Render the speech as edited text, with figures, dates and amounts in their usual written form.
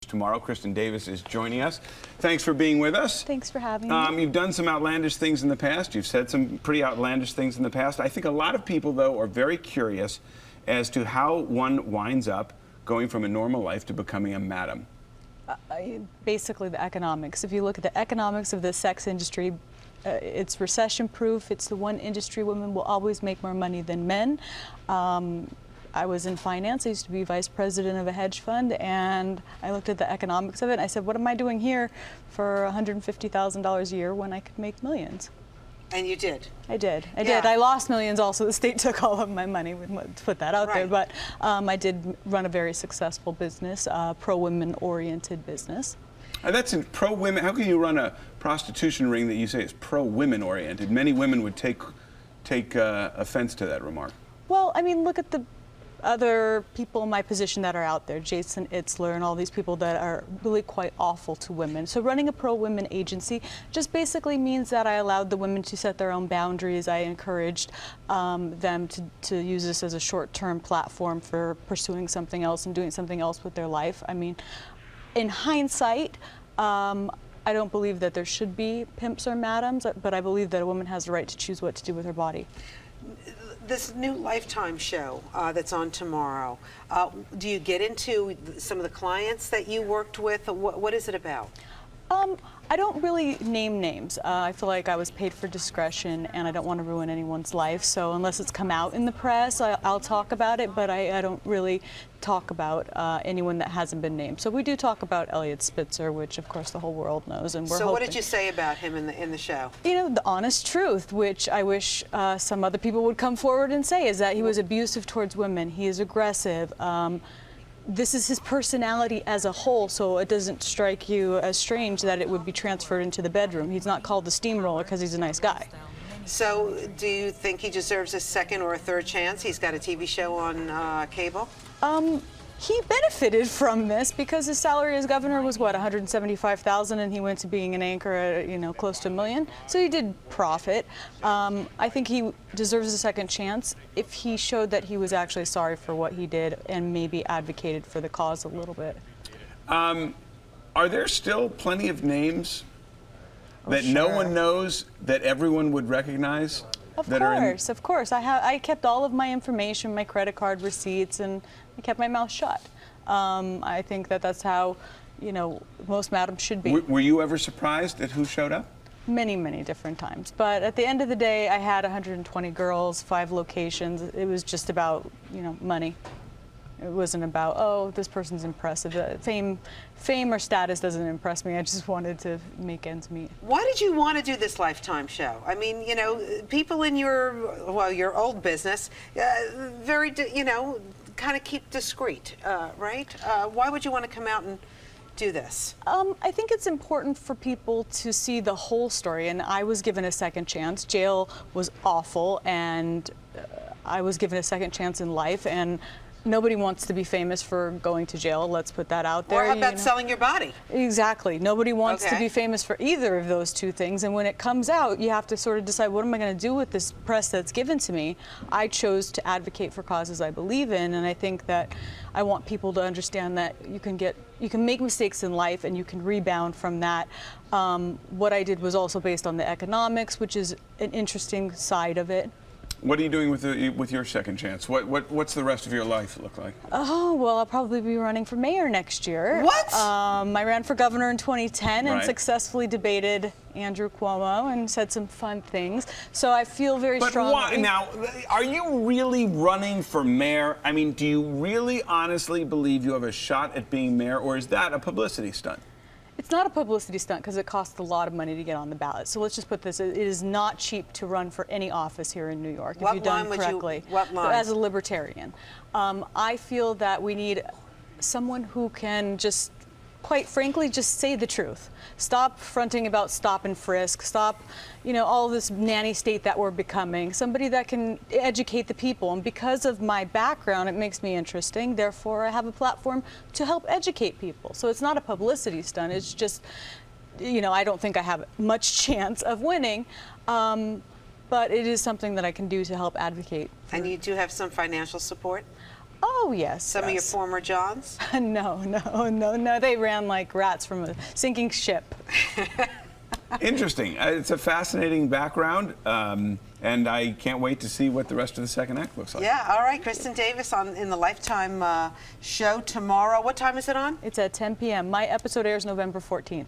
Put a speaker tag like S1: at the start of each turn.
S1: Tomorrow, Kristin Davis is joining us. Thanks for being with us.
S2: Thanks for having me.
S1: You've done some outlandish things in the past. You've said some pretty outlandish things in the past. I think a lot of people, though, are very curious as to how one winds up going from a normal life to becoming a madam.
S2: Basically, the economics. If you look at the economics of the sex industry, it's recession-proof. It's the one industry women will always make more money than men. I was in finance. I used to be vice president of a hedge fund, and I looked at the economics of it, and I said, what am I doing here for $150,000 a year when I could make millions?
S3: And you did?
S2: I did. I did. I lost millions also. The state took all of my money, to put that out there. But I did run a very successful business, pro-women oriented business.
S1: That's pro-women. How can you run a prostitution ring that you say is pro-women oriented? Many women would take offense to that remark.
S2: Well, I mean, look at the other people in my position that are out there, Jason Itzler and all these people that are really quite awful to women. So running a pro-women agency just basically means that I allowed the women to set their own boundaries. I encouraged them to use this as a short-term platform for pursuing something else and doing something else with their life. I mean, in hindsight, I don't believe that there should be pimps or madams, but I believe that a woman has the right to choose what to do with her body.
S3: This new Lifetime show that's on tomorrow, do you get into some of the clients that you worked with? What is it about?
S2: I don't really name names. I feel like I was paid for discretion, and I don't want to ruin anyone's life. So unless it's come out in the press, I'll talk about it, but I don't really talk about anyone that hasn't been named. So we do talk about Eliot Spitzer, which of course the whole world knows, and we're
S3: So
S2: hoping.
S3: What did you say about him in the show?
S2: You know, the honest truth, which I wish some other people would come forward and say, is that he was abusive towards women. He is aggressive. This is his personality as a whole, so it doesn't strike you as strange that it would be transferred into the bedroom. He's not called the steamroller because he's a nice guy.
S3: So do you think he deserves a second or a third chance? He's got a TV show on cable?
S2: He benefited from this because his salary as governor was, what, $175,000, and he went to being an anchor at, you know, close to $1 million. So he did profit. I think he deserves a second chance if he showed that he was actually sorry for what he did and maybe advocated for the cause a little bit.
S1: Are there still plenty of names that no one knows that everyone would recognize?
S2: Of course. I kept all of my information, my credit card receipts, and I kept my mouth shut. I think that that's how, you know, most madams should be.
S1: Were you ever surprised at who showed up?
S2: Many, many different times. But at the end of the day, I had 120 girls, 5 locations. It was just about, you know, money. It wasn't about, oh, this person's impressive. Fame or status doesn't impress me. I just wanted to make ends meet.
S3: Why did you want to do this Lifetime show? I mean, you know, people in your old business, very, you know, kind of keep discreet, right? Why would you want to come out and do this?
S2: I think it's important for people to see the whole story, and I was given a second chance. Jail was awful, and I was given a second chance in life, and nobody wants to be famous for going to jail. Let's put that out there.
S3: Or how about selling your body?
S2: Exactly. Nobody wants to be famous for either of those two things. And when it comes out, you have to sort of decide, what am I going to do with this press that's given to me? I chose to advocate for causes I believe in, and I think that I want people to understand that you can make mistakes in life and you can rebound from that. What I did was also based on the economics, which is an interesting side of it.
S1: What are you doing with your second chance? What's the rest of your life look like?
S2: Oh, well, I'll probably be running for mayor next year.
S3: What?
S2: I ran for governor in 2010 and successfully debated Andrew Cuomo and said some fun things. So I feel very strong.
S1: But why? Now, are you really running for mayor? I mean, do you really honestly believe you have a shot at being mayor, or is that a publicity stunt?
S2: It's not a publicity stunt because it costs a lot of money to get on the ballot. So let's just put this, it is not cheap to run for any office here in New York if you've done correctly.
S3: What line?
S2: As a libertarian. I feel that we need someone who can just, quite frankly, just say the truth. Stop fronting about stop and frisk. Stop, you know, all this nanny state that we're becoming. Somebody that can educate the people. And because of my background, it makes me interesting. Therefore, I have a platform to help educate people. So it's not a publicity stunt. It's just, you know, I don't think I have much chance of winning. But it is something that I can do to help advocate.
S3: And you do have some financial support?
S2: Oh, yes.
S3: Some of your
S2: yes.
S3: former Johns?
S2: No. They ran like rats from a sinking ship.
S1: Interesting. It's a fascinating background, and I can't wait to see what the rest of the second act looks like.
S3: Yeah, all right. Kristin Davis in the Lifetime show tomorrow. What time is it on?
S2: It's at 10 p.m. My episode airs November 14th.